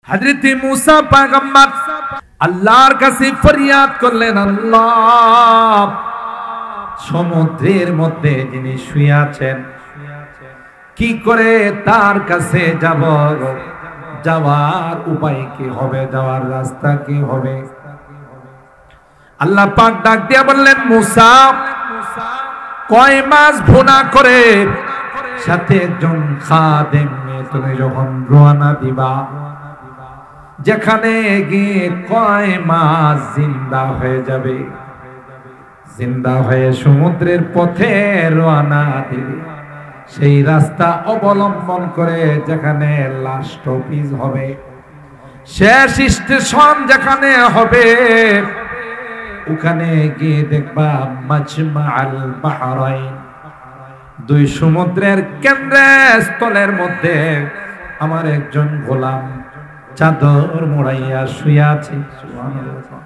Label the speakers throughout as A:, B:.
A: হযরত মুসা পয়গম্বর আল্লাহর কাছে ফরিয়াদ করলেন, আল্লাহ, সমুদ্রের মধ্যে যিনি শুয়ে আছেন, কি করে তার কাছে যাব? যাওয়ার উপায় কি হবে? যাওয়ার রাস্তা কি হবে? আল্লাহ পাক ডাক দিয়া বললেন, মুসা, কয় মাছ ভুনা করে সাথে একজন খাদেম নিয়ে তুমি যখন রওনা দিবা, যেখানে গিয়ে কয় মাছ জিন্দা হয়ে যাবে, জিন্দা হয়ে সমুদ্রের পথে রওনা দিবে, সেই রাস্তা অবলম্বন করে যেখানে লাস্ট অফিস হবে, শেষ স্টেশন যেখানে হবে, ওখানে গিয়ে দেখবা মাজমাআল বাহরাইন, দুই সমুদ্রের কেন্দ্রস্থলের মধ্যে আমার একজন গোলাম চাদর মোড়াইয়া শুয়ে আছে। সুবহানাল্লাহ।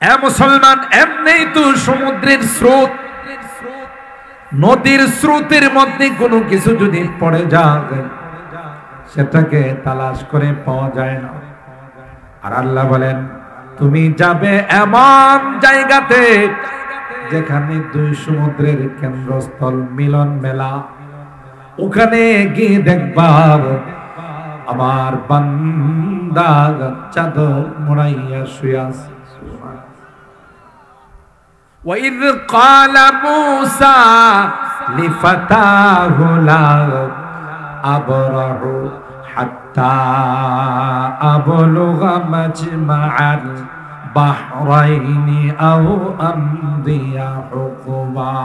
A: এ মুসলমান, এমনি তো সমুদ্রের স্রোত, নদীর স্রোতের মধ্যে কোনো কিছু যদি পড়ে যায় সেটাকে তালাশ করে পাওয়া যায় না। আর আল্লাহ বলেন, তুমি যাবে এমন জায়গাতে যেখানে দুই সমুদ্রের কেন্দ্রস্থল মিলন মেলা, ওখানে গিয়ে দেখবা আমার বান্দা চাদর মোড়াইয়া শুয়ে আছে। وَإِذْ قَالَ مُوسَى لِفَتَاهُ لَا أَبْرَحُ حَتَّى أَبْلُغَ مَجْمَعَ الْبَحْرَيْنِ أَوْ أَمْضِيَ حُقُبًا।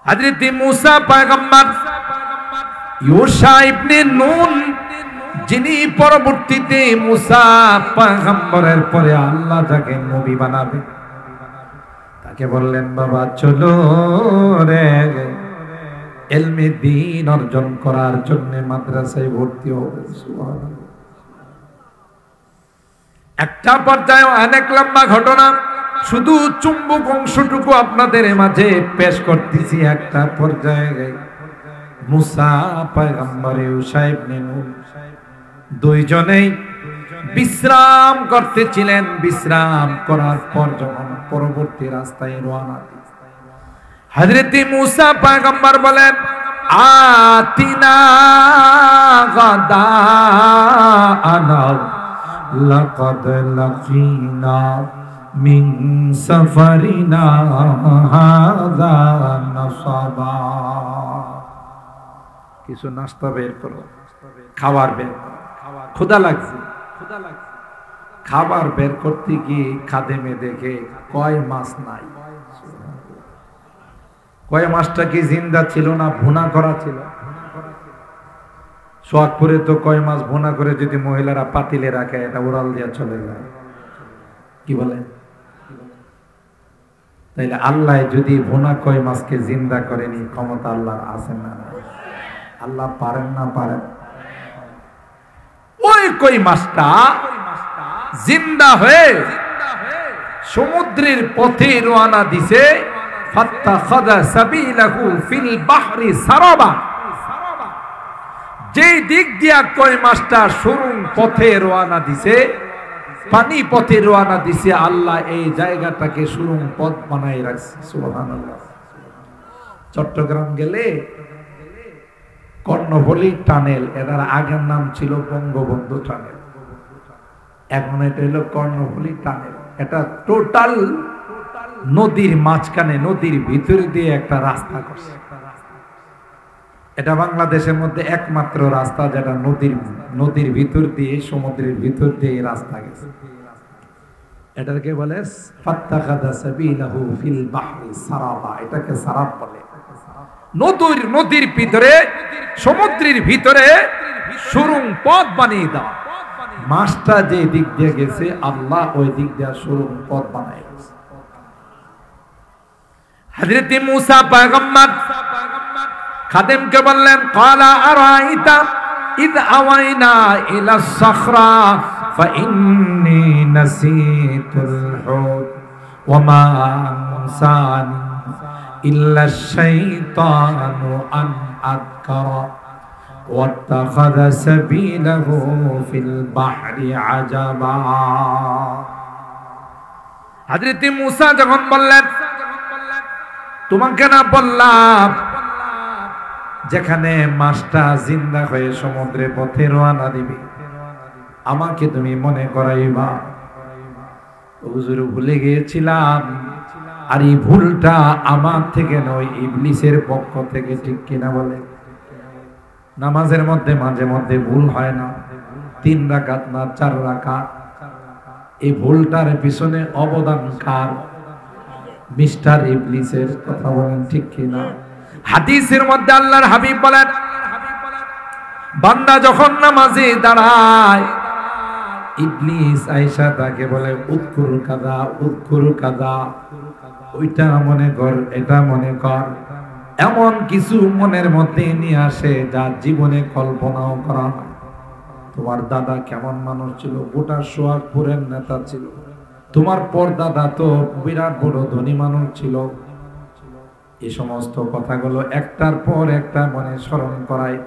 A: হযরত মুসা পয়গম্বর ইউশা ইবনে নুন, যিনি পরবর্তীতে মুসা পয়গম্বরের পরে আল্লাহ যাকে নবী বানাবে, তাকে বললেন, বাবা চলো রে, ইলমে দ্বীন অর্জন করার জন্য মাদ্রাসায় ভর্তি হবে। সুবহানাল্লাহ। একটা পর্যায়ে অনেক লম্বা ঘটনা, শুধু চুম্বক অংশটুকু আপনাদের মাঝে পেশ করতেছি। একটা পর্যায়ে মুসা পয়গম্বর ইউশা ইবনে নুন দুইজনেই বিশ্রাম করতেছিলেন। বিশ্রাম করার পর যখন পরবর্তী রাস্তায় রওনা দিলেন, হযরত মুসা পয়গম্বর বলেন, আতিনা গাদাআনা লাকাদ লাকিনা মিন সাফারিনা হাযা নাসাবা। কিছু নাস্তা বের করো, খাবার বের করো, ক্ষুধা লাগছে। খাবার বের করতে গিয়ে খাদেমে দেখে কয় মাছ নাই। কয় মাছটা কি জিন্দা ছিল না ভুনা করা ছিল? সোহাগপুরে তো কয় মাছ ভুনা করে যদি মহিলারা পাতিলে রাখে, এটা উড়াল দিয়া চলে যায়। কি বলে? তাইলে আল্লাহ যদি ভুনা কয় মাছকে জিন্দা করেনি, ক্ষমতা আল্লাহর আছে না? আল্লাহ পারেন না? পারেন। ওই কই মাছটা জিন্দা হয়ে সমুদ্রের পথে রওনা দিছে। ফাত্তাখাযা সাবিলাহু ফিল বাহরি সারাবা, যেই দিক দিয়া কই মাছটা সুরুং পথে রওনা দিছে, পানি পথে রওনা দিছে, আল্লাহ এই জায়গাটাকে সুরুং পথ বানাই রাখছে। সুবহানাল্লাহ। চট্টগ্রাম গেলে কর্ণফুলী টানেল, এটার আগের নাম ছিল বঙ্গবন্ধু টানেল, এখন এটা হলো কর্ণফুলী টানেল। এটা টোটাল নদীর মাঝখানে, নদীর ভিতর দিয়ে একটা রাস্তা করছে। এটা বাংলাদেশের মধ্যে একমাত্র রাস্তা যেটা নদীর ভিতর দিয়ে, সমুদ্রের ভিতর দিয়ে রাস্তা গেছে। এটাকে বলে ফাত্তাখাযা সাবিলাহু ফিল বাহরি সারাবা, এটাকে সারাব বলে। নদীর ভিতরে, সমুদ্রের ভিতরে সুরুং পথ বানিয়ে দাও। মাছটা যে দিক দিয়ে গেছে, আল্লাহ ওই দিক দিয়ে সুরুং পথ বানায় গেছে। হযরত মুসা পয়গম্বর খাদেমকে বললেন, ক্বালা আরাইতা ইয আওয়াইনা ইলা সাখরা ফাইন্নী নাসিতুল হুত ওয়া মা আনসানি ইল্লা শাইতানু আন আযকারা ওয়াত্তাখাযা সাবিলাহু ফিল বাহরি আজাবা। হযরত মূসা যখন বললেন, তোমাকে না বললাম যেখানে মাছটা জিন্দা হয়ে সমুদ্রে পথে রওনা দিবে আমাকে তুমি মনে করাইবা। হুজুর ভুলে গিয়েছিলাম, আর এই ভুলটা আমার থেকে নয়, ইবলিসের পক্ষ থেকে, ঠিক কিনা বলে? নামাজের মধ্যে মাঝে মধ্যে ভুল হয় না, 3 রাকাত না 4 রাকাত। এই ভুলটার পিছনে অবদান কার? মিস্টার ইবলিসের। কথা বলেন ঠিক কিনা? হাদিসের মধ্যে আল্লাহর হাবিব বলেন, বান্দা যখন নামাজে দাঁড়ায় ইবলিস আয়েশা তাকে বলে উযকুর কাযা উযকুর কাযা, ওইটা মনে কর, এটা মনে কর। এমন কিছু মনের মধ্যে নিয়ে আসে যা জীবনে কল্পনাও করা হয়। তোমার দাদা কেমন মানুষ ছিল, গোটা সোহাগপুরের নেতা ছিল। তোমার পরদাদা তো বিরাট বড় ধনী মানুষ ছিল। এই সমস্ত কথাগুলো একটার পর একটা মনে স্মরণ করায়,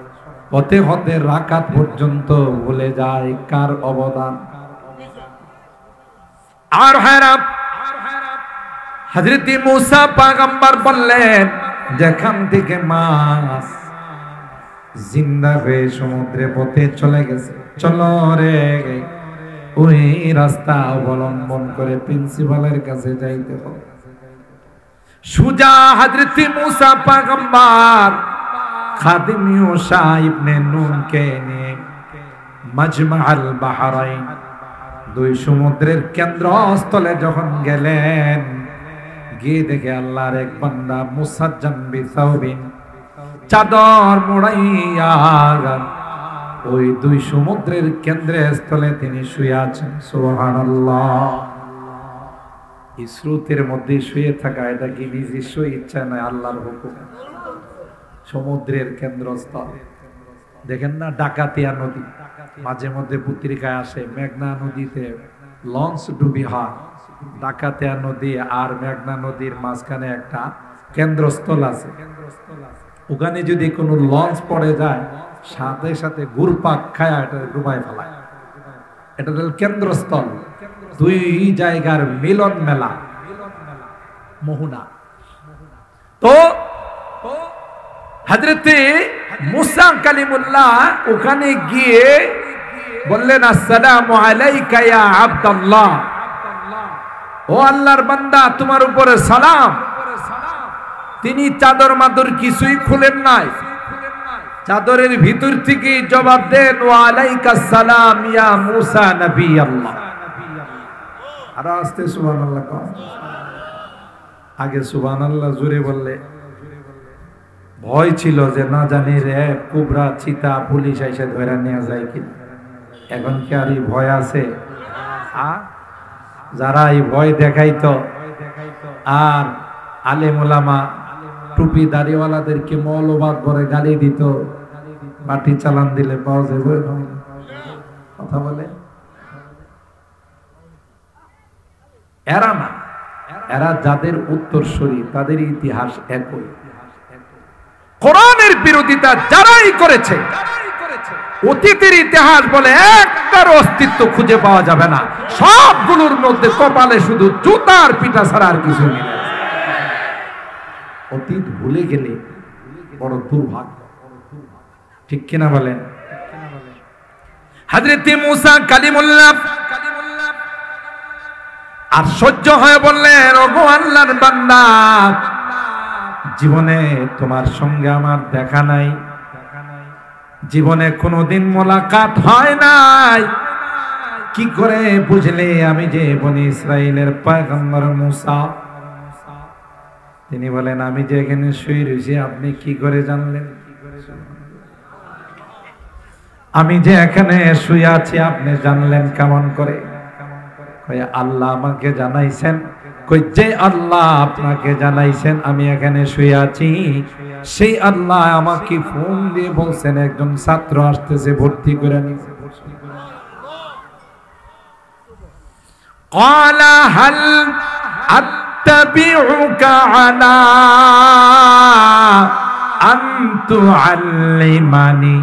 A: হতে হতে রাকাত পর্যন্ত ভুলে যায় কার অবদান। আর হায়রাম হযরত মূসা পয়গম্বর বললেন, যেখান থেকে মাছ জিন্দা হয়ে সমুদ্রে পথে চলে গেছে, চলো রে ওই রাস্তা অবলম্বন করে প্রিন্সিপালের কাছে যাইতে হবে। সুজা হযরত মূসা পয়গম্বর খাদিম ইউশা ইবনে নুনকে নিয়ে মাজমাআল বাহরাইন, 2 সমুদ্রের কেন্দ্রস্থলে যখন গেলেন, গিয়ে দেখে আল্লাহর এক বান্দা মুসাজ্জাম বিসাউবিন, চাদর মোড়াইয়া ওই 2 সমুদ্রের কেন্দ্রস্থলে তিনি শুয়ে আছেন। সুবহানাল্লাহ। এই স্রোতের মধ্যে শুয়ে থাকা, এটা কি নিজস্ব ইচ্ছা নয়, আল্লাহর হুকুম। সমুদ্রের কেন্দ্রস্থল দেখেন না, ডাকাতিয়া নদী, মাঝে মধ্যে পত্রিকায় আসে মেঘনা নদীতে লঞ্চ ডুবি হয়। ডাকাতিয়া নদী আর মেঘনা নদীর মাঝখানে একটা কেন্দ্রস্থল আছে। ওখানে যদি কোনো লঞ্চ পড়ে যায়, সাথে সাথে ঘুরপাক খায় এটা ডুবাই ফেলায়। এটা হল কেন্দ্রস্থল, 2 জায়গার মিলন মেলা, মোহনা। তো হযরতে মূসা কালিমুল্লাহ ওখানে গিয়ে বললেন, আসসালামু আলাইকা ইয়া আব্দুল্লাহ, ও আল্লাহর বান্দা তোমার উপরে সালাম। তিনি চাদর মাদর কিছুই খুলেন নাই, চাদরের ভিতর থেকে জবাব দেন, ওয়া আলাইকাস সালাম ইয়া মূসা নবী আল্লাহ। আর আস্তে সুবহানাল্লাহ কও। আগে সুবহানাল্লাহ জোরে বললে ভয় ছিল যে না জানি রে কুবরা চিতা পুলিশ এসে ধরে নিয়ে যায় কিনা। এখন কি আর এই ভয় আছে? যারা এই ভয় দেখাইতো আর আলেম ওলামা টুপি দাড়িওয়ালাদেরকে মৌলবাদ ভরে গালি দিত, লাঠি চালান দিলে পাওয়া যাবে। কথা বলে এরা না, এরা যাদের উত্তরসূরি তাদের ইতিহাস একই। কোরআনের বিরোধিতা যারাই করেছে, অতীতের ইতিহাস বলে একটার অস্তিত্ব খুঁজে পাওয়া যাবে না। সবগুলোর মধ্যে কপালে শুধু জুতার পিটা ছাড়া আর কিছু নেই। অতীত ভুলে গেলে বড় দুর্ভাগ্য, ঠিক কিনা বলেন? হযরত মূসা কালিমুল্লাহ আর সহ্য হয়ে বললেন, ওগো আল্লাহর বান্দা, জীবনে তোমার সঙ্গে আমার দেখা নাই, জীবনে কোনোদিন মোলাকাত হয় নাই, কি করে বুঝলে আমি যে বনি ইসরাইলের পয়গম্বর মূসা? তিনি বলেন, আমি যে এখানে শুয়ে রয়েছি আপনি কি করে জানলেন? আমি যে এখানে শুয়ে আছি আপনি জানলেন কেমন করে? কয় আল্লাহ আমাকে জানাইছেন। কই যে আল্লাহ আপনাকে জানাইছেন আমি এখানে শুয়ে আছি, সেই আল্লাহ আমাকে ফোন দিয়ে বলছেন একজন ছাত্র আসতেছে, ভর্তি করে নিছে। ক্বালা হাল আত্তাবিউকা আলা আন তুআল্লিমানি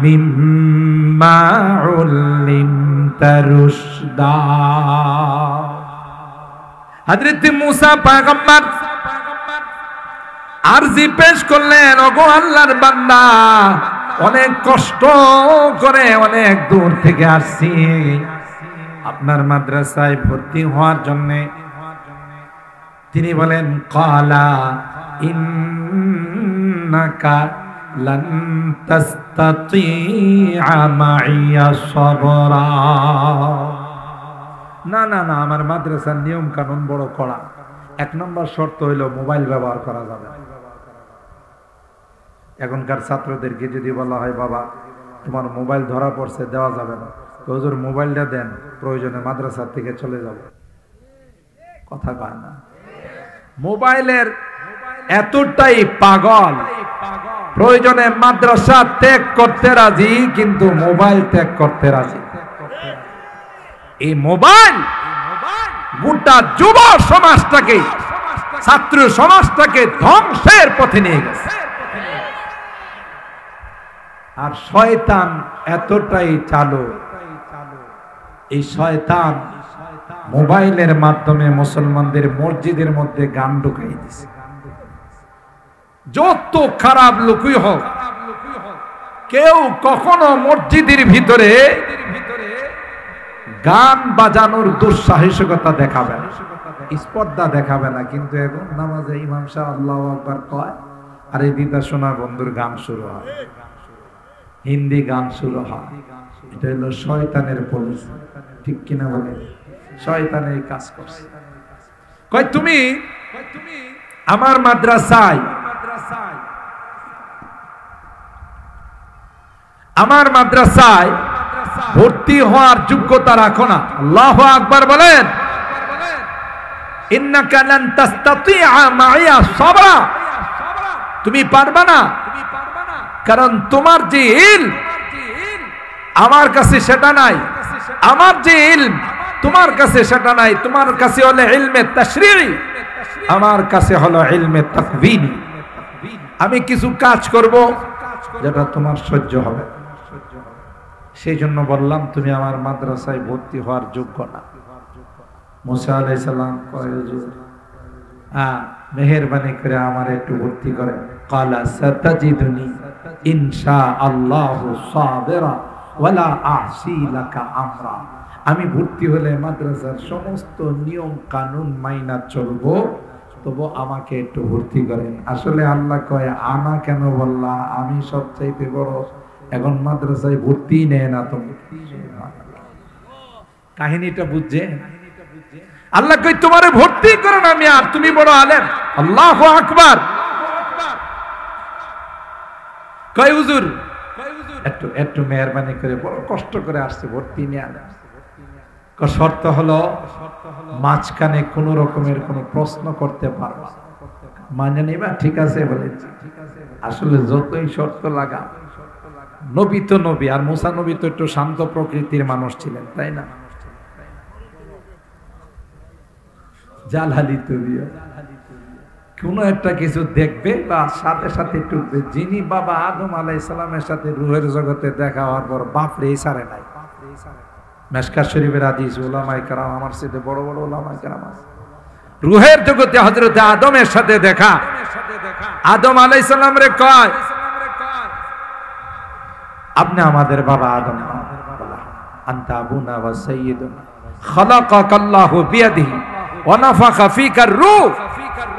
A: মিম্মা উল্লিমতা রুশদা। হযরত মুসা পয়গম্বর আরজি পেশ করলেন, ওগো আল্লাহর বান্দা, অনেক কষ্ট করে অনেক দূর থেকে আসছি আপনার মাদ্রাসায় ভর্তি হওয়ার জন্য। তিনি বলেন, ক্বালা ইন্নাকা লান তাসতাতিআ মাইয়া সাবরা। না না না, আমার মাদ্রাসার নিয়ম কানুন বড় কড়া। 1 নম্বর শর্ত হইল মোবাইল ব্যবহার করা যাবে। এখনকার ছাত্রদেরকে যদি বলা হয়, বাবা তোমার মোবাইল ধরা পড়ছে, দেওয়া যাবে না, হুজুর মোবাইলটা দেন, প্রয়োজনে মাদ্রাসা থেকে চলে যাব। কথা কয় না। মোবাইলের এতটাই পাগল, প্রয়োজনে মাদ্রাসা ত্যাগ করতে রাজি, কিন্তু মোবাইল ত্যাগ করতে রাজি। এই মোবাইল গোটা যুব সমাজটাকে, ছাত্র সমাজটাকে ধ্বংসের পথে নিয়ে গেছে। আর শয়তান এতটাই চালু, এই শয়তান মোবাইলের মাধ্যমে মুসলমানদের মসজিদের মধ্যে গান ঢুকাই দিছে। যত খারাপ লোকই হোক, কেউ কখনো মসজিদের ভিতরে গান বাজানোর দুঃসাহসিকতা দেখাবে না, স্পর্ধা দেখাবে না। কিন্তু এখন নামাজে ইমাম সাহেব আল্লাহু আকবার কয়, আর এই দিদা শোনা বন্ধুর গান শুরু হয়, হিন্দি গান শুরু হয়। এটা হলো শয়তানের পলিসি, ঠিক কিনা বলে? শয়তানের কাজ করছে। কয় তুমি আমার মাদ্রাসায় ভর্তি হওয়ার যোগ্যতা রাখো না। আল্লাহু আকবার বলেন। ইন্নাকা লান তাসতাতিআ মাইয়া সাবরা, তুমি পারবা না, কারণ তোমার যে ইলম আমার কাছে সেটা নাই, আমার যে ইলম তোমার কাছে সেটা নাই। তোমার কাছে হলো ইলমে তাশরীঈ, আমার কাছে হলো ইলমে তাকওয়িনী। আমি কিছু কাজ করব যেটা তোমার সহ্য হবে, সেই জন্য বললাম তুমি আমার মাদ্রাসায় ভর্তি হওয়ার যোগ্য না। মুসা আলাইহিস সালাম কয়, হুজুর মেহেরবানি করে আমার একটু ভর্তি করেন। ক্বালা সাতাজিদুনি ইনশাআল্লাহু সাবিরা ওয়ালা আ'সি লাকা আমরা। আমি ভর্তি হলে মাদ্রাসার সমস্ত নিয়ম কানুন মাইনা চলবো, তবু আমাকে একটু ভর্তি করেন। আসলে আল্লাহ কয়, আনা কেন বললা, আমি সবচাইতে বড়, এখন মাদ্রাসায় ভর্তি নেয় না তুমি। কাহিনীটা বুঝছে? আল্লাহ কই তোমারে ভর্তি করেন আমি, আর তুমি বড় আলেম। আল্লাহু আকবার। কয় হুজুর একটু মেহেরবানি করে, বড় কষ্ট করে আসছে, ভর্তি নিয়ে আনে। শর্ত হলো মাঝখানে কোন রকমের কোন প্রশ্ন করতে পারবা, মানে নিবা? ঠিক আছে বলেছি। আসলে যতই শর্ত লাগা, নবী তো নবী, আর মুসা নবী তো একটু শান্ত প্রকৃতির মানুষ ছিলেন, তাই না? জালালি তবিয়া কোন একটা কিছু দেখবে বা সাথে সাথে টুকবে। যিনি বাবা আদম আলাইহিস সালামের সাথে রূহের জগতে দেখা হওয়ার পর বাপরে সারে নাই। মিশকাত শরীফের হাদিস, উলামায়ে কেরাম, আমার সাথে বড় বড় উলামায়ে কেরাম আছে, রূহের জগতে হযরত আদমের সাথে দেখা। আদম আলাইহিস সালাম রে কয়, আপনি আমাদের বাবা আদম না? আনতা আবুনা ওয়া সাইয়্যিদুনা খালাকাকাল্লাহু বিয়াদিহি ওয়া নাফাখা ফীকার রূহ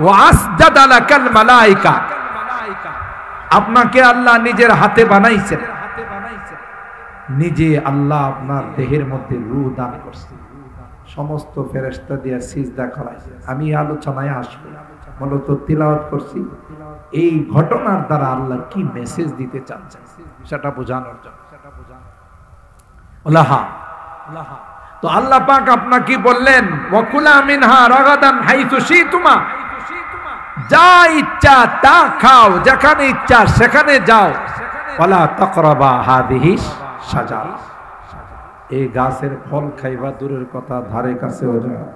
A: ওয়া আসজাদা লাকাল মালায়েকা। আপনাকে আল্লাহ নিজের হাতে বানাইছেন, নিজে আল্লাহ আপনার দেহের মধ্যে রূহ দান করছে, সমস্ত ফেরেশতা দিয়ে সিজদা করাইছে। আমি আলোচনায় আসব, মূলত তিলাওয়াত করছি এই ঘটনার দ্বারা আল্লাহ কি মেসেজ দিতে চাচ্ছেন সেটা বোঝানোর জন্য। তো আল্লাহ পাক আপনাকে বললেন, ওয়াকুলা মিনহা রাগাদান হাইসু শিতুমা, যা ইচ্ছা তা খাও, যেখানে ইচ্ছা সেখানে যাও। ওয়ালা তাকরাবা হাদিহিস শাজারা, এই গাছের ফল খাইবা দূরের কথা, ধারে কাছেও যাও।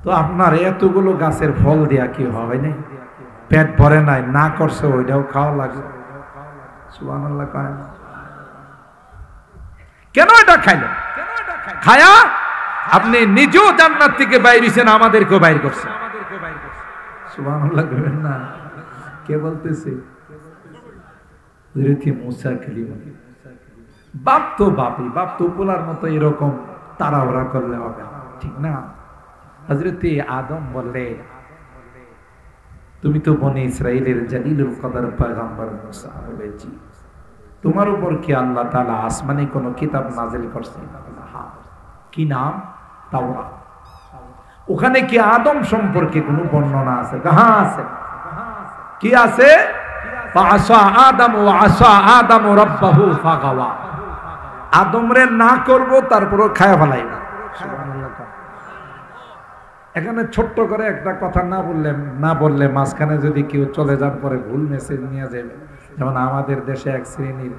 A: তো আপনার এতগুলো গাছের ফল দিয়া কি হবে না? পেট ভরে নাই, না করছে ওইটাও খাওয়া লাগে। সুবহানাল্লাহ কয় না? কেন এটা খাইলেন? খায়া আপনি নিজেও জান্নাত থেকে বাইর হইছেন, আমাদেরকেও বাইর করছেন। সুবহানাল্লাহ বলেন না? কে বলতেছে? হযরত মুসা কালিম। বাপ তো বাপই, বাপ তো পোলার মতো এরকম তাড়াহুড়া করলে হবে না, ঠিক না? হযরত আদম বললে, তুমি তো বনি ইসরাইলের জালিলুল কদর পয়গম্বর মুসা। বলে জি। তোমার উপর কি আল্লাহ তাআলা আসমানে কোনো কিতাব নাযিল করছেন? হ্যাঁ। কি নাম? তাওরাত। ওখানে কি আদম সম্পর্কে কোনো বর্ণনা আছে? হ্যাঁ আছে। কি আছে? ফাআসা আদম ওয়া আসা আদম রাব্বাহু ফাগাওয়া। আদমরে না করব তারপরও খায়া ফেলাইব। সুবহানাল্লাহ। এখানে ছোট্ট করে একটা কথা না বললে মাঝখানে যদি কেউ চলে যান পরে ভুল মেসেজ নিয়ে যাবে। যেমন আমাদের দেশে এক শ্রেণীর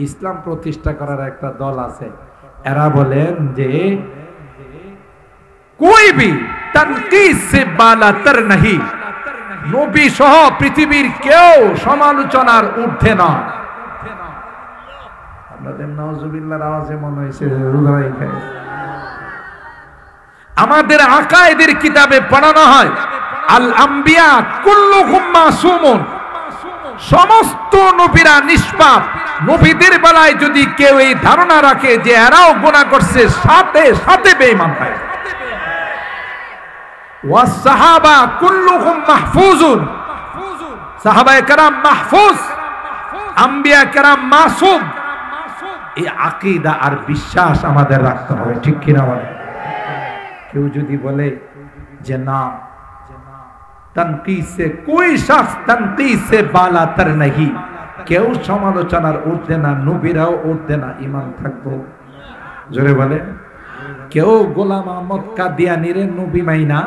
A: ইসলাম প্রতিষ্ঠা করার একটা দল আছে, এরা বলেন যে कोई भी तनकीस से बालातर नहीं, নবী সহ পৃথিবীর কেউ সমালোচনার ঊর্ধ্বে নয়। আপনাদের নাউজুবিল্লাহর আওয়াজে মনে হয়েছে রুদাই খায়। আমাদের আকায়েদের কিতাবে পড়ানো হয় আল আম্বিয়া কুল্লুহুম মাসুমুন, সমস্ত নবীরা নিষ্পাপ। নবীদের বেলায় যদি কেউ এই ধারণা রাখে যে এরাও গুনাহ করছে, সাথে সাথে বেঈমান হয়। ওয়াস সাহাবা কুল্লুহুম মাহফুজুন, সাহাবায়ে কেরাম মাহফুজ, আম্বিয়া কেরাম মাসুম। এই আকীদা আর বিশ্বাস আমাদের রাখতে হবে, ঠিক কিনা বলেন? কেউ যদি বলে যে না, তনকিস সে কোই শখস তনকিস সে বালাতর नहीं, কেউ সমালোচনার ঊর্ধ্বে না, নবীরাও ঊর্ধ্বে না, ঈমান থাকবো। জোরে বলে। কেউ গোলাম আহমদ কাদিয়ানীর নবী মাইনা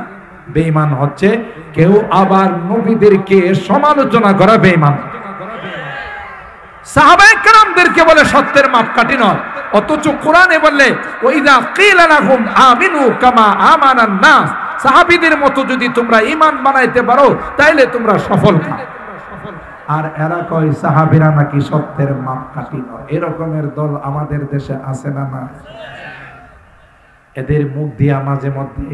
A: বেঈমান হচ্ছে, কেউ আবার নবীদেরকে সমালোচনা করা বেঈমান। সাহাবায়ে কেরামদেরকে বলে সত্যের মাপকাঠি নয়, অথচ কোরআনে বললে ওয়াইদা কিলা লাহুম আমিনু কামা আমানান নাস, সাহাবীদের মতো যদি তোমরা ঈমান বানাইতে পারো তাইলে তোমরা সফল। আর এরা কয় সাহাবীরা নাকি সত্যের মাপকাঠি নয়। এরকমের দল আমাদের দেশে আছে না? না। এদের মুখ দিয়া মাঝে মধ্যে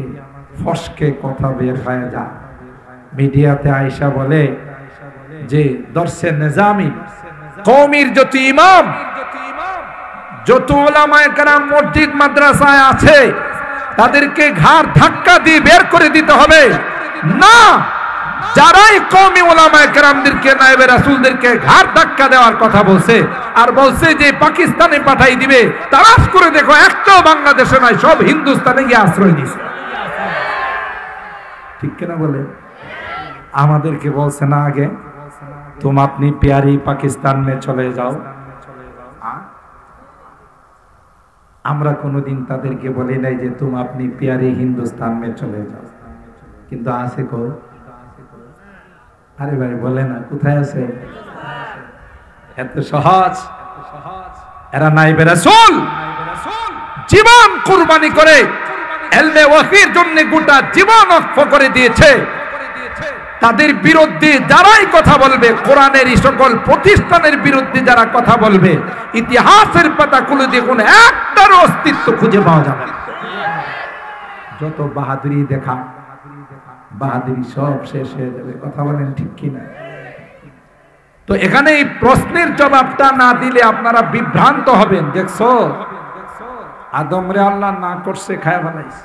A: ফসকে কথা বের হয়ে যায়। মিডিয়াতে আয়েশা বলে যে দর্শে নিজামি কওমির যত ইমাম, যত উলামায়ে কেরাম মসজিদ মাদ্রাসায় আছে তাদেরকে ঘাড় ধাক্কা দিয়ে বের করে দিতে হবে না। যারাই কওমি উলামায়ে কেরামদেরকে, নায়েবে রাসূলদেরকে ঘাড় ধাক্কা দেওয়ার কথা বলছে আর বলছে যে পাকিস্তানে পাঠাই দিবে, তালাশ করে দেখো একটাও বাংলাদেশে নাই, সব হিন্দুস্তানে গিয়ে আশ্রয় নিয়েছে। ঠিক কিনা বলে? আমাদেরকে বলছে না আগে, तुम अपनी प्यारी पाकिस्तान में चले जाओ। আমরা কোনোদিন তাদেরকে বলি নাই যে तुम अपनी प्यारी हिंदुस्तान में चले जाओ, কিন্তু আছে কো? আরে ভাই বলে না, কোথায় আছে? এত সহজ। এরা নায়েবে রাসূল জীবন কুরবানি করে ইলমে ওয়াহির জন্য গোটা জীবন ওয়াকফ করে দিয়েছে। তাদের বিরুদ্ধে যারাই কথা বলবে, কোরআনের এই সকল প্রতিষ্ঠানের বিরুদ্ধে যারা কথা বলবে, ইতিহাসের পাতা খুলে দেখুন একটার অস্তিত্ব খুঁজে পাওয়া যাবে না। যত বাহাদুরি দেখা, বাহাদুরি সব শেষ হয়ে যাবে। কথা বলেন ঠিক কিনা? তো এখানে এই প্রশ্নের জবাবটা না দিলে আপনারা বিভ্রান্ত হবেন। দেখছো আদমরে আল্লাহ না করছে খায়া ফেলাইছে,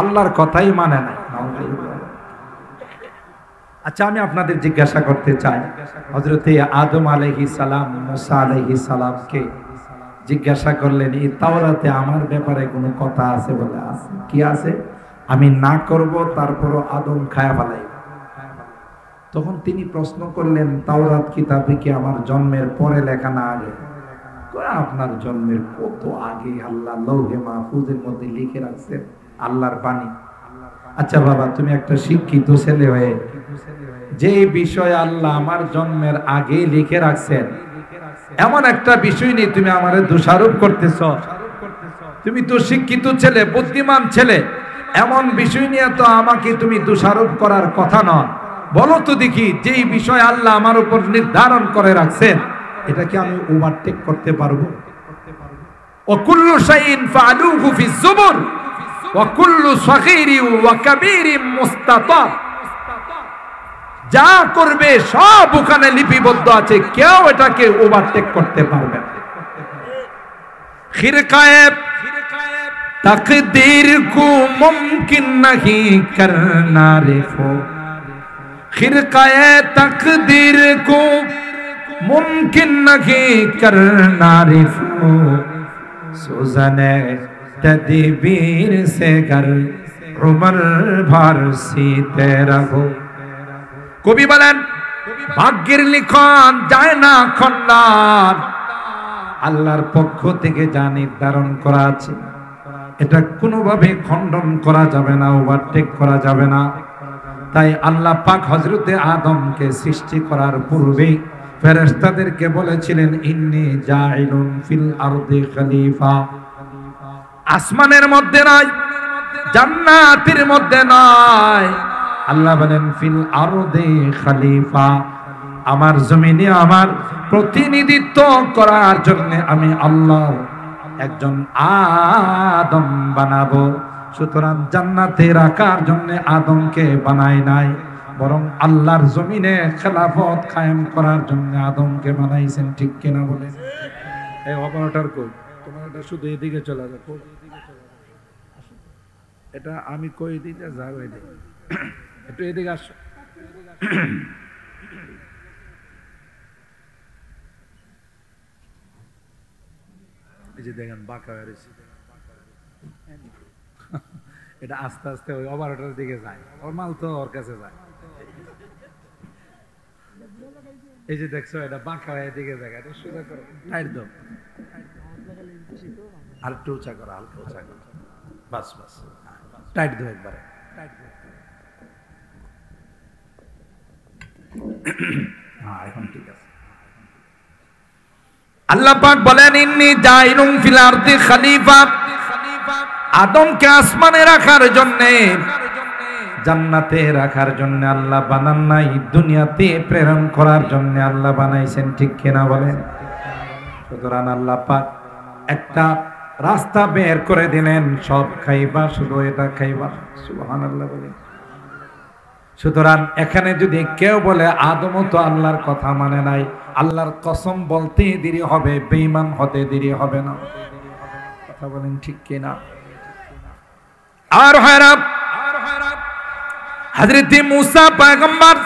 A: আল্লাহর কথাই মানে নাই। আচ্ছা, আমি আপনাদের জিজ্ঞাসা করতে চাই, হযরতে আদম আলাইহিস সালাম মুসা আলাইহিস সালামকে জিজ্ঞাসা করলেন এই তাওরাতে আমার ব্যাপারে কোনো কথা আছে? বলে আছে। কি আছে? আমি না করব তারপরও আদম খায়া ফেলাইব। তখন তিনি প্রশ্ন করলেন তাওরাত কিতাবে কি আমার জন্মের পরে লেখা না আগে? আপনার জন্মের কত আগে আল্লাহ লৌহে মাহফুজের মধ্যে লিখে রাখছেন আল্লাহর বাণী। আচ্ছা বাবা, তুমি একটা শিক্ষিত ছেলে হয়ে যে বিষয় আল্লাহ আমার জন্মের আগে লিখে রাখছেন, এমন একটা বিষয় নিয়ে তুমি আমারে দোষারোপ করতেছ। তুমি তো শিক্ষিত ছেলে, বুদ্ধিমান ছেলে, এমন বিষয় নিয়ে তো আমাকে তুমি দোষারোপ করার কথা নয়। বলো তো দেখি, যেই বিষয় আল্লাহ আমার উপর নির্ধারণ করে রাখছেন এটা কি আমি ওভারটেক করতে পারবো? وكل شيء فعلوه في الزبر وكل صغير وكبير مستطر যা করবে সব ওখানে লিপিবদ্ধ আছে, কেউ এটাকে ওভারটেক করতে পারবে না। খিরকায়ে तकदीर को मुमकिन नहीं करना रे फो, खिरकाए तकदीर को मुमकिन नहीं करना रे फो, सुज़ने तदबीर से कर उमर भर सीते रहो। কবি বলেন ভাগ্যের লিখন যায় না খন্ডার, আল্লাহর পক্ষ থেকে যা নির্ধারণ করা আছে এটা কোনোভাবে খণ্ডন করা যাবে না, ওভারটেক করা যাবে না। তাই আল্লাহ পাক হযরতে আদমকে সৃষ্টি করার পূর্বেই ফেরেশতাদেরকে বলেছিলেন ইন্নী জাইলুন ফিল আরদি খলিফা। আসমানের মধ্যে নয়, জান্নাতের মধ্যে নয়, আল্লাহ বলেন ফিল আরদি খলিফা, আমার জমিনে আমার প্রতিনিধিত্ব করার জন্য আমি আল্লাহ একজন আদম বানাবো। সুতরাং জান্নাতে রাখার জন্য আদমকে বানাই নাই, বরং আল্লাহর জমিনে খেলাফত কায়েম করার জন্য আদমকে বানাইছেন। ঠিক কিনা বলেন? এই অপারেটর কই, তোমার এটা শুধু এদিকে চলে যাও, এটা আমি কই দিতে যাও, এদিকে একটু এদিকে আসো। এই যে দেখেন বাঁকা হয়ে রয়েছে, এটা আস্তে আস্তে ওই অপারেটরের দিকে যায়, ওর মাল তো ওর কাছে যায়। এই যে দেখছো এটা বাঁকা হয়ে দিকে যায়, এটা সোজা করো, টাইট দাও, আর একটু উঁচা করো, হালকা উঁচা করো, বাস বাস, টাইট দাও একবারে। হ্যাঁ এখন ঠিক আছে। আল্লাহ পাক বলেন ইন্নী জাইলুন ফিল আরদি খলিফা, আদমকে আসমানে রাখার জন্য, জান্নাতে রাখার জন্য আল্লাহ বানান নাই, দুনিয়াতে প্রেরণ করার জন্য আল্লাহ বানাইছেন। ঠিক কিনা বলেন? সুতরাং আল্লাহ পাক একটা রাস্তা বের করে দিলেন, সব খাইবা শুধু এটা খাইবা। সুবহানাল্লাহ বলেন। সুতরাং এখানে যদি কেউ বলে আদমও তো আল্লাহর কথা মানে নাই, আল্লাহর কসম বলতে দেরি হবে, বেঈমান হতে দেরি হবে না। কথা বলেন ঠিক কিনা? আর হযরত হযরত মুসা পয়গম্বর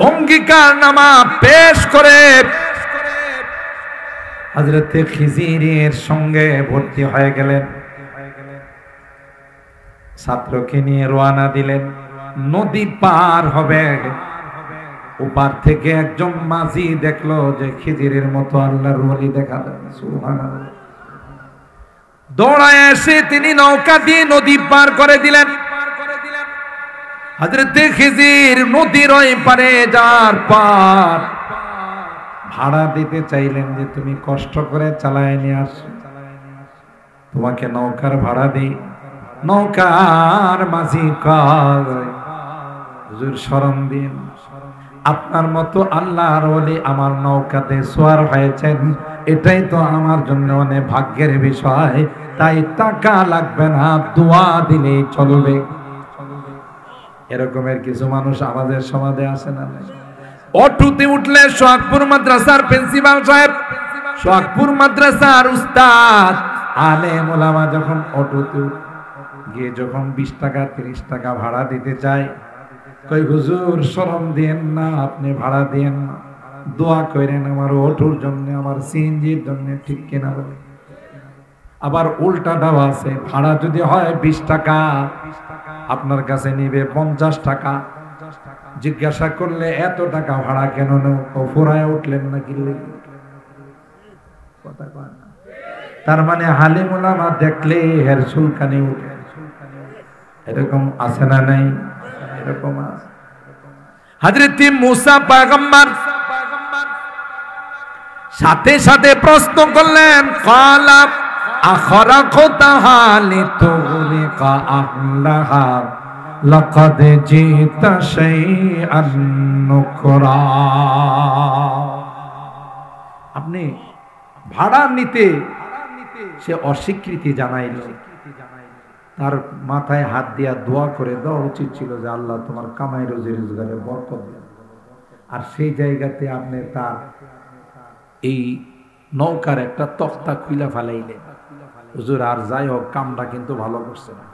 A: অঙ্গীকারনামা পেশ করে হযরত খিজিরের সঙ্গে ভর্তি হয়ে গেলেন, ছাত্রকে নিয়ে রওনা দিলেন, নদী পার হবে। ওপার থেকে একজন মাঝি দেখলো যে খিজিরের মতো আল্লাহর ওলি দেখা যায়, সুবহানাল্লাহ। দৌড়ায় এসে তিনি নৌকা দিয়ে নদী পার করে দিলেন। হযরত খিজির নদীর ওই পারে যাওয়ার পর ভাড়া দিতে চাইলেন যে তুমি কষ্ট করে চালায় নিয়ে আসো, তোমাকে নৌকার ভাড়া দিই। নৌকার মাঝি কয় হুজুর শরম দিন, আপনার মতো আল্লাহর ওলি আমার নৌকাতে সওয়ার হয়েছেন, এটাই তো আমার জন্য অনেক ভাগ্যের বিষয়, তাই টাকা লাগবে না, দোয়া দিলেই চলবে। এরকমের কিছু মানুষ আমাদের সমাজে আছে না? অটোতে উঠলে সোহাগপুর মাদ্রাসার প্রিন্সিপাল সাহেব, সোহাগপুর মাদ্রাসার উস্তাদ আলেম ওলামা যখন অটোতে গিয়ে যখন 20 টাকা 30 টাকা ভাড়া দিতে চায়, কই হুজুর শরম দিয়েন না, আপনি ভাড়া দিয়েন না, দোয়া করেন আমার অটোর জন্য, আমার সিএনজির জন্য। ঠিক কিনা বলে? আবার উল্টাটাও আছে, ভাড়া যদি হয় 20 টাকা, আপনার কাছে নিবে 50 টাকা। জিজ্ঞাসা করলে এত টাকা ভাড়া কেন নেও? ফুরায় উঠলেন না কিনলে কথা কয় না। তার মানে হালিম ওলামা দেখলে হের চুলকানি উঠে, এরকম আছে না নাই? এরকম আছে। হযরত মুসা পয়গম্বর সাথে সাথে প্রশ্ন করলেন, ক্বালা আখরাকতাহা লিতুগরিকা আহলাহা লাকাদ জিতা শাইআন নুকরা। আপনি ভাড়া নিতে সে অস্বীকৃতি জানাইল। তার মাথায় হাত দিয়া দোয়া করে দেওয়া উচিত ছিল যে আল্লাহ তোমার কামাই রোজি রোজগারে বরকত দেন। আর সেই জায়গাতে আপনি তার এই নৌকার একটা তক্তা খুইলা ফেলাইলেন। হুজুর আর যাই হোক, কামটা কিন্তু ভালো করছে না।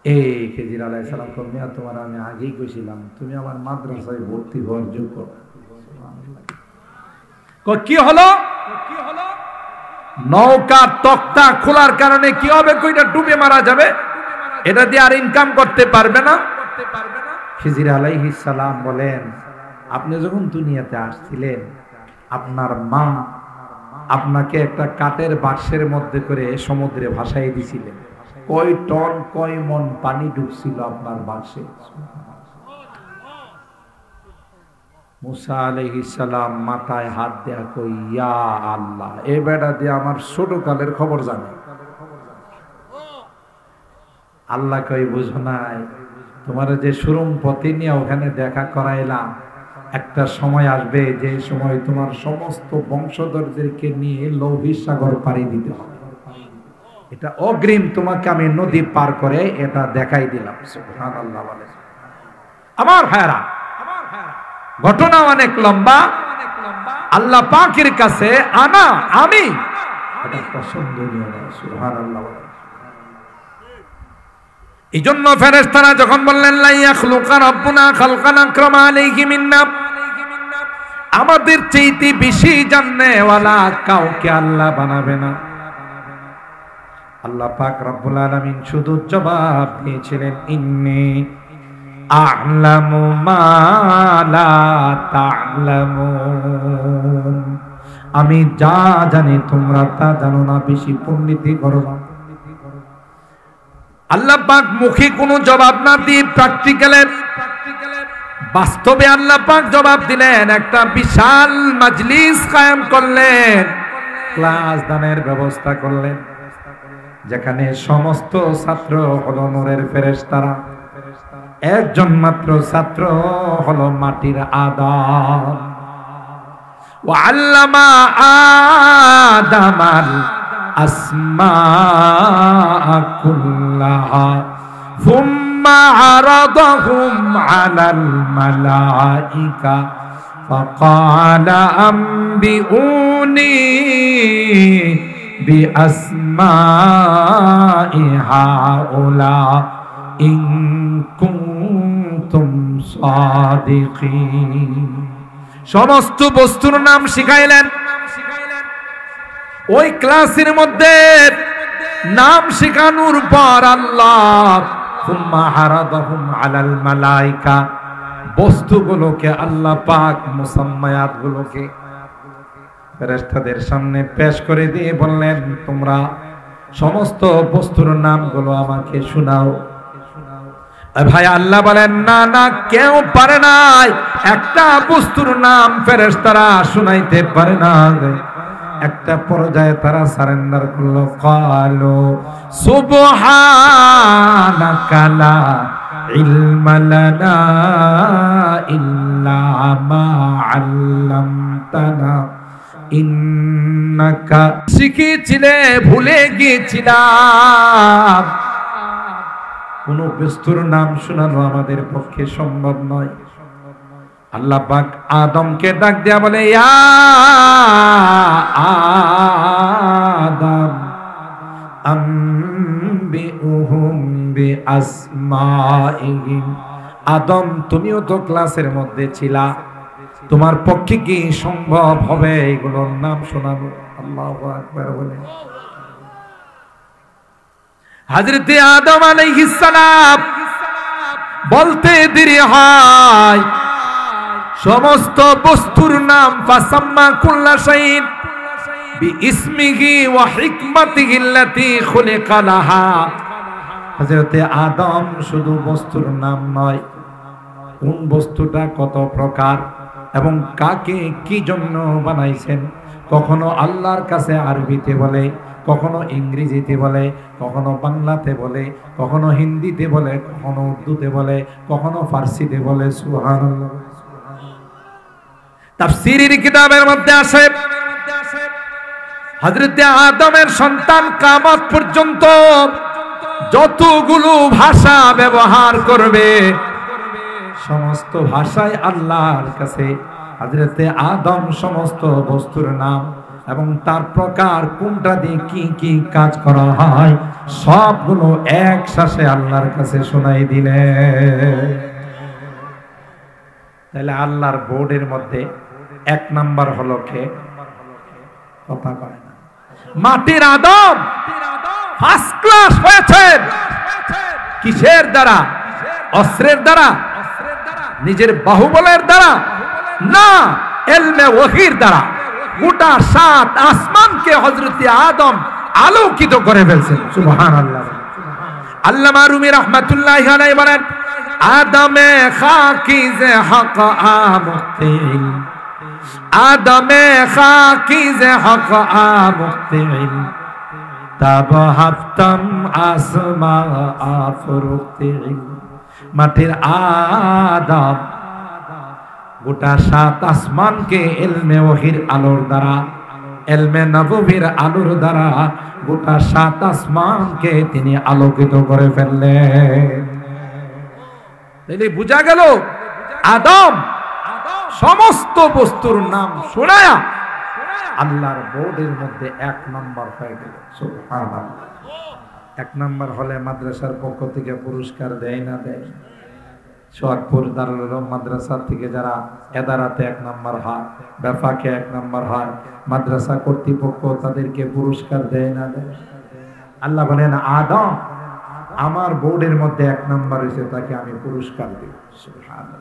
A: এই খেজির আলাইহিস সালাম কমিয়া, তোমার আমি আগেই কইছিলাম তুমি আমার মাদ্রাসায় ভর্তি হওয়ার যোগ্য। কি হলো? নৌকার তক্তা খোলার কারণে কি হবে? কইটা ডুবে মারা যাবে, এটা দিয়ে আর ইনকাম করতে পারবে না। খিজির আলাইহিস সালাম বলেন, আপনি যখন দুনিয়াতে আসছিলেন আপনার মা আপনাকে একটা কাঠের বাক্সের মধ্যে করে সমুদ্রে ভাসাই দিছিলেন। কয় টন কয় মন পানি ঢুকছিল আপনার বাক্সে। মুসা আলাইহিস সালাম মাথায় হাত দেয়া কই, ইয়া আল্লাহ, এই বেটা দিয়ে আমার ছোট কালের খবর জানে। আল্লাহ কই, বুঝো নাই, তোমার যে সুরম পথে নিয়ে ওখানে দেখা করাইলাম, একটা সময় আসবে যে সময় তোমার সমস্ত বংশধরদেরকে নিয়ে লৌহিত সাগর পাড়ি দিতে হবে। এটা অগ্রিম তোমাকে আমি নদী পার করে এটা দেখাই দিলাম। সুবহানাল্লাহ বলে। আমার ভাইরা, ঘটনা অনেক লম্বা। আল্লাহ পাকের কাছে আমি এটা পছন্দনীয় না। সুবহানাল্লাহ। এই জন্য ফেরেশতারা যখন বললেন লা ইয়াখলুকা রাব্বুনা খালকান আকরামা আলাইহি মিন্না, আমাদের চাইতে বেশি জাননেওয়ালা কাউকে আল্লাহ বানাবে না। আল্লাহ পাক রব্বুল আলামিন শুধু জবাব দিয়েছিলেন, ইন্নী আ'লামু মা লা তা'লামুন, আমি যা জানি তোমরা তা জানো না, বেশি পণ্ডিতি করো না। আল্লাহ পাক মুখে কোনো জবাব না দিয়ে প্র্যাকটিক্যালে বাস্তবে আল্লাহ পাক জবাব দিলেন। একটা বিশাল মাজলিস কায়েম করলেন, ক্লাস দানের ব্যবস্থা করলেন, যেখানে সমস্ত ছাত্র হলো নূরের ফেরেশতারা, একজন মাত্র ছাত্র হলো মাটির আদম। ওয়া আল্লামা আদামাল আসমাআ কুল্লাহা সুম্মা আরাদাহুম আলাল মালাইকা ফাকালা আম্বিউনি বিআসমাই হাউলা ইন কুনতুম সাদিকিন। সমস্ত বস্তুর নাম শিখাইলেন। ওই ক্লাসের মধ্যে নাম শেখানোর পর আল্লাহ সুম্মা হারাদাহুম আলাল মালাইকা, বস্তুগুলোকে আল্লাহ পাক মুসাম্মায়াত গুলোকে ফেরেশতাদের সামনে পেশ করে দিয়ে বললেন, তোমরা সমস্ত বস্তুর নামগুলো আমাকে শোনাও। ভাই আল্লাহ বলেন, না না, কেউ পারে না, একটা বস্তুর নাম ফেরেশতারা শুনাইতে পারে না। একটা পর্যায়ে তারা সারেন্ডার করলো, ক্বালু সুবহানাকা লা ইলমা লানা ইল্লা মা আল্লামতানা ইন্নাকা, শিখেছিলে ভুলে গিয়েছিলাম। কোন বস্তুর নাম শোনানো আমাদের পক্ষে সম্ভব নয়। আল্লাহ পাক আদমকে ডাক দেয়া বলে, ইয়া আদম আম্বিউহুম বিআসমাইহিম। আদম, তুমিও তো ক্লাসের মধ্যে ছিলা, তোমার পক্ষে কি সম্ভব হবে এগুলোর নাম শোনানো? আল্লাহু আকবার বলে। হযরত আদম আলাইহিস সালাম বলতে দেরি হয়, সমস্ত বস্তুর নাম ফাসাম্মা কুল্লা শাইইন বিইসমিহি ওয়া হিকমাতিহি আল্লাতী খুলিকা লাহা। হযরত আদম শুধু বস্তুর নাম নয়, কোন বস্তুটা কত প্রকার এবং কাকে কি জন্য বানাইছেন, কখনো আল্লাহর কাছে আরবিতে বলে, কখনো ইংরেজিতে বলে, কখনো বাংলাতে বলে, কখনো হিন্দিতে বলে, কখনো উর্দুতে বলে, কখনো ফার্সিতে বলে। সুবহানাল্লাহ। তাফসীরের কিতাবের মধ্যে আছে হযরতে আদমের সন্তান কিয়ামত পর্যন্ত যতগুলো ভাষা ব্যবহার করবে সমস্ত ভাষায় আল্লাহর কাছে হযরতে আদম সমস্ত বস্তুর নাম এবং তার প্রকার কোনটা দিয়ে কি কি কাজ করা হয় সবগুলো একসাথে আল্লাহর কাছে শোনাই দিলেন। তাহলে আল্লাহর বোর্ডের মধ্যে এক নাম্বার হলো কে? কথা কয় না। মাটির আদম ফার্স্ট ক্লাস হয়েছেন কিসের দ্বারা? অস্ত্রের দ্বারা, নিজের বাহুবলের দ্বারা না, ইলমে ওহীর দ্বারা। গোটা 7 আসমানকে হযরতে আদম আলোকিত করে ফেলছেন। সুবহানাল্লাহ। আল্লামা রুমি রাহমাতুল্লাহি আলাইহি বলেন, আদমে খাকিজে হক আমুক্তিল, আদমে খাকিজে হক আমুক্তিল, তব হাফতম আসমা আফরুক্তিল। মাটির আদম গোটা 7 আসমানকে ইলমে ওহীর আলোর দ্বারা, ইলমে নবুয়ীর আলোর দ্বারা গোটা 7 আসমানকে তিনি আলোকিত করে ফেললেন। তাহলে বোঝা গেল আদম সমস্ত বস্তুর নাম শোনায়া আল্লাহর বোর্ডের মধ্যে এক নাম্বার হয়ে গেল। সুবহানাল্লাহ। এক নাম্বার হলে মাদ্রাসার পক্ষ থেকে পুরস্কার দেয় না দেয়? সোহাগপুর দারুল উলুম মাদ্রাসা থেকে যারা এদারাতে এক নাম্বার হয়, বেফাকে এক নাম্বার হয়, মাদ্রাসা কর্তৃপক্ষ তাদেরকে পুরস্কার দেয় না দেয়? আল্লাহ বলেন আদম আমার বোর্ডের মধ্যে এক নাম্বার হয়েছে, তাকে আমি পুরস্কার দেব। সুবহানাল্লাহ।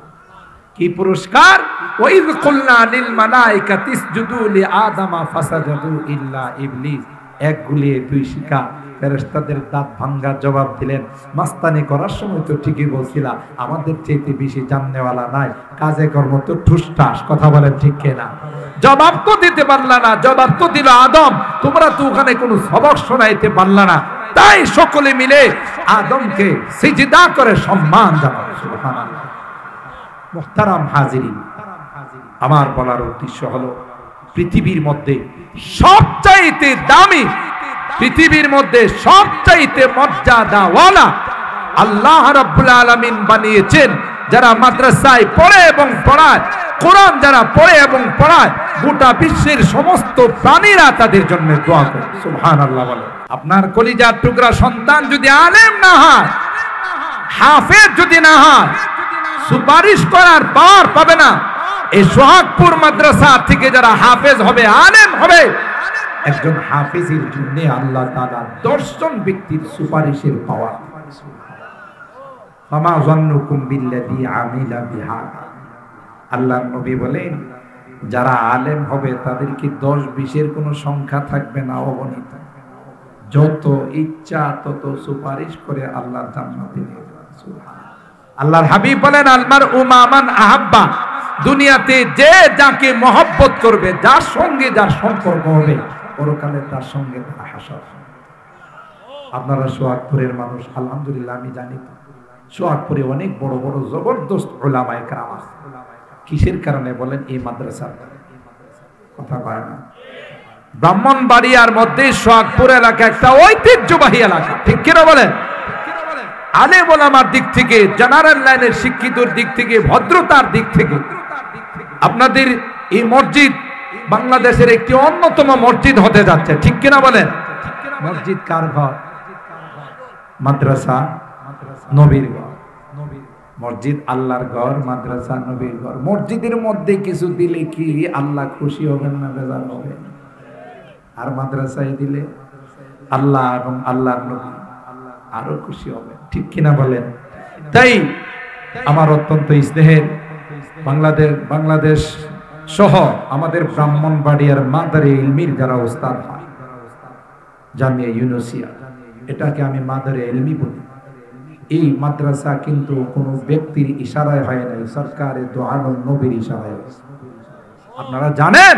A: কি পুরস্কার? ওয়াইয কুলনা লিল মালাইকাতি ইসজুদু লি আদামা ফাসাজাদু ইল্লা ইবলিস। এক গুলিয়ে 2 শিকা ফেরেশতাদের দাঁত ভাঙ্গা জবাব দিলেন, মাস্তানি করার সময় তো ঠিকই বলছিলা, আমাদের চাইতে বেশি জাননেওয়ালা নাই, কাজে কর্ম তো ঠুসঠাস। কথা বলেন ঠিক কিনা? জবাব তো দিতে পারলা না, জবাব তো দিল আদম, তোমরা তো ওখানে কোনো সবক শোনাইতে পারলা না। তাই সকলে মিলে আদমকে সিজদা করে সম্মান জানাও। সুবহানাল্লাহ। মুহতারাম হাজিরিন, আমার বলার উদ্দেশ্য হলো পৃথিবীর মধ্যে সবচাইতে দামি, পৃথিবীর মধ্যে সবচাইতে মর্যাদাওয়ালা আল্লাহ রাব্বুল আলামিন বানিয়েছেন যারা মাদ্রাসায় পড়ে এবং পড়ায়, কোরআন যারা পড়ে এবং পড়ায়, গোটা বিশ্বের সমস্ত প্রাণীরা তাদের জন্য দোয়া করে। সুবহানাল্লাহ বলে। আপনার কলিজার টুকরা সন্তান যদি আলেম না হয়, হাফেজ যদি না হয়, সুপারিশ করার পাওয়ার পাবে না। এই সোহাগপুর মাদ্রাসা থেকে যারা হাফেজ হবে, আলেম হবে, একজন হাফেজের জন্য আল্লাহ তাআলা 10 জন ব্যক্তির সুপারিশের পাওয়ার। ফামা যান্নুকুম বিল্লাযী আমিলা বিহা। আল্লাহর নবী বলেন যারা আলেম হবে তাদেরকে 10-20 কোনো সংখ্যা থাকবে না, অগণিত। যত ইচ্ছা তত সুপারিশ করে আল্লাহর জান্নাতে নিয়ে যাবে। সুবহানাল্লাহ। আল্লাহর হাবিব বলেন আলমার উমামান আহাব্বা। দুনিয়াতে যে যাকে মহব্বত করবে, যার সঙ্গে যার সম্পর্ক হবে, পরকালে তার সঙ্গে তার হাসর। আপনারা সোহাগপুরের মানুষ, আলহামদুলিল্লাহ আমি জানি সোহাগপুরে অনেক বড় বড় জবরদস্ত উলামায়ে কেরাম আছে। কিসের কারণে বলেন? এই মাদ্রাসার কথা কয় না। ব্রাহ্মণবাড়িয়ার মধ্যে সোহাগপুর এলাকা একটা ঐতিহ্যবাহী এলাকা, ঠিক কিনা বলেন? আলেম ওলামার দিক থেকে, জেনারেল লাইনের শিক্ষিতর দিক থেকে, ভদ্রতার দিক থেকে আপনাদের এই মসজিদ বাংলাদেশের একটি অন্যতম মসজিদ হতে যাচ্ছে, ঠিক কিনা বলেন? মসজিদ কার ঘর? মাদ্রাসা নবীর ঘর। মসজিদ আল্লাহর ঘর, মাদ্রাসা নবীর ঘর। মসজিদের মধ্যে কিছু দিলে কি আল্লাহ খুশি হবেন না বেজার হবেন? আর মাদ্রাসায় দিলে আল্লাহ এবং আল্লাহর নবী আরো খুশি হবে, ঠিক কিনা বলেন? তাই আমার অত্যন্ত স্নেহের বাংলাদেশ সহ আমাদের ব্রাহ্মণবাড়িয়ার মাদারে ইলমির যারা ওস্তাদ হয়, জামিয়া ইউনুসিয়া, এটাকে আমি মাদারে ইলমি বলি। এই মাদ্রাসা কিন্তু কোনো ব্যক্তির ইশারায় হয় নাই, সরকারের দোয়ানুল নবীর ইশারায়। আপনারা জানেন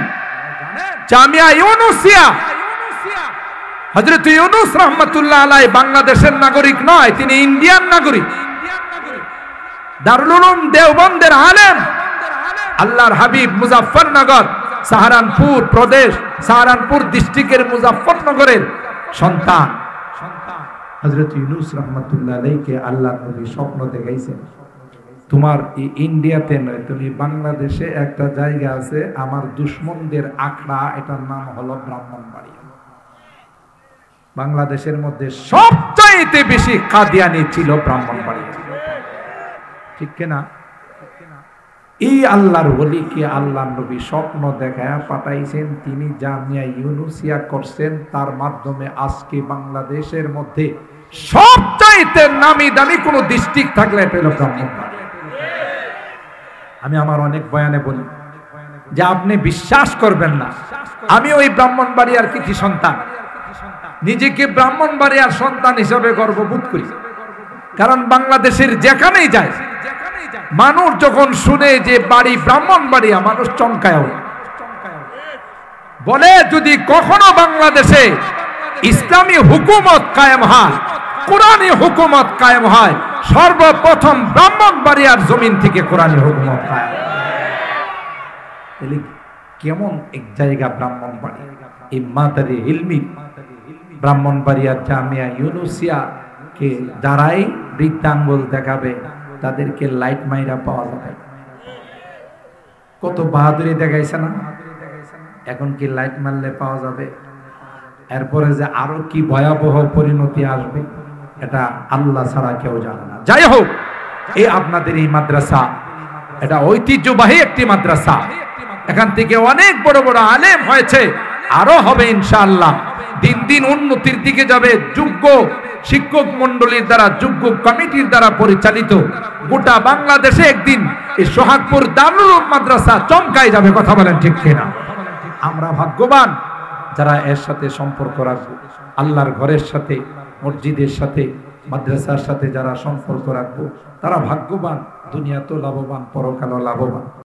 A: জামিয়া ইউনুসিয়া, হযরত ইউনুস রাহমাতুল্লাহ আলাইহি বাংলাদেশের নাগরিক নয়, তিনি ইন্ডিয়ান নাগরিক। দারুল উলুম দেওবন্দের আলেম, আল্লাহর হাবিব মুজাফফরনগর সাহারানপুর প্রদেশ, সাহারানপুর ডিস্ট্রিক্টের মুজাফফরনগরের সন্তান হযরত ইউনূস রাহমাতুল্লাহ আলাইহিকে আল্লাহর নবী স্বপ্ন দেখাইছেন, তোমার এই ইন্ডিয়াতে নয়, তুমি বাংলাদেশে একটা জায়গা আছে আমার দুশমনদের আখড়া, এটার নাম হলো ব্রাহ্মণবাড়িয়া। বাংলাদেশের মধ্যে সবচাইতে বেশি কাদিয়ানি ছিল ব্রাহ্মণবাড়িয়া, ঠিক কিনা? এই আল্লাহর ওলিকে আল্লাহর নবী স্বপ্ন দেখায়া পাঠাইছেন, তিনি জামিয়া ইউনুসিয়া করছেন, তার মাধ্যমে আজকে বাংলাদেশের মধ্যে সবচাইতে নামি দামি কোন ডিস্ট্রিক্ট থাকলে এটা হলো ব্রাহ্মণবাড়িয়া। আমি আমার অনেক বয়ানে বলি যে আপনি বিশ্বাস করবেন না, আমি ওই ব্রাহ্মণবাড়িয়ার কৃতি সন্তান, নিজেকে ব্রাহ্মণবাড়িয়ার সন্তান হিসেবে গর্ববোধ করি। কারণ বাংলাদেশের যেখানেই যায় মানুষ যখন শুনে যে বাড়ি ব্রাহ্মণবাড়িয়া, মানুষ চমকায় বলে, যদি কখনো বাংলাদেশে ইসলামী হুকুমত কায়েম হয়, কোরআনী হুকুমত কায়েম হয়, সর্বপ্রথম ব্রাহ্মণবাড়িয়ার জমিন থেকে কোরআনী হুকুমত কায়েম। কেমন এক জায়গা ব্রাহ্মণবাড়িয়া, এই মাদারে ইলমি ব্রাহ্মণবাড়িয়ার জামিয়া ইউনুসিয়া কে যারাই বৃদ্ধাঙ্গুল দেখাবে তাদেরকে লাইট মাইরা পাওয়া যাবে। কত বাহাদুরি দেখাইছে না? এখন কি লাইট মারলে পাওয়া যাবে? এরপরে যে আরো কি ভয়াবহ পরিণতি আসবে এটা আল্লাহ ছাড়া কেউ জানে না। যাই হোক, এই আপনাদের এই মাদ্রাসা এটা ঐতিহ্যবাহী একটি মাদ্রাসা, এখান থেকে অনেক বড় বড় আলেম হয়েছে, আরো হবে ইনশাআল্লাহ। দিন দিন উন্নতির দিকে যাবে। যোগ্য শিক্ষক মন্ডলীর দ্বারা, যোগ্য কমিটির দ্বারা পরিচালিত গোটা বাংলাদেশে একদিন এই সোহাগপুর দারুল উলুম মাদ্রাসা চমকাই যাবে। কথা বলেন ঠিক কিনা? আমরা ভাগ্যবান যারা এর সাথে সম্পর্ক রাখবো, আল্লাহর ঘরের সাথে, মসজিদের সাথে, মাদ্রাসার সাথে যারা সম্পর্ক রাখবো তারা ভাগ্যবান, দুনিয়াতেও লাভবান, পরকালেও লাভবান।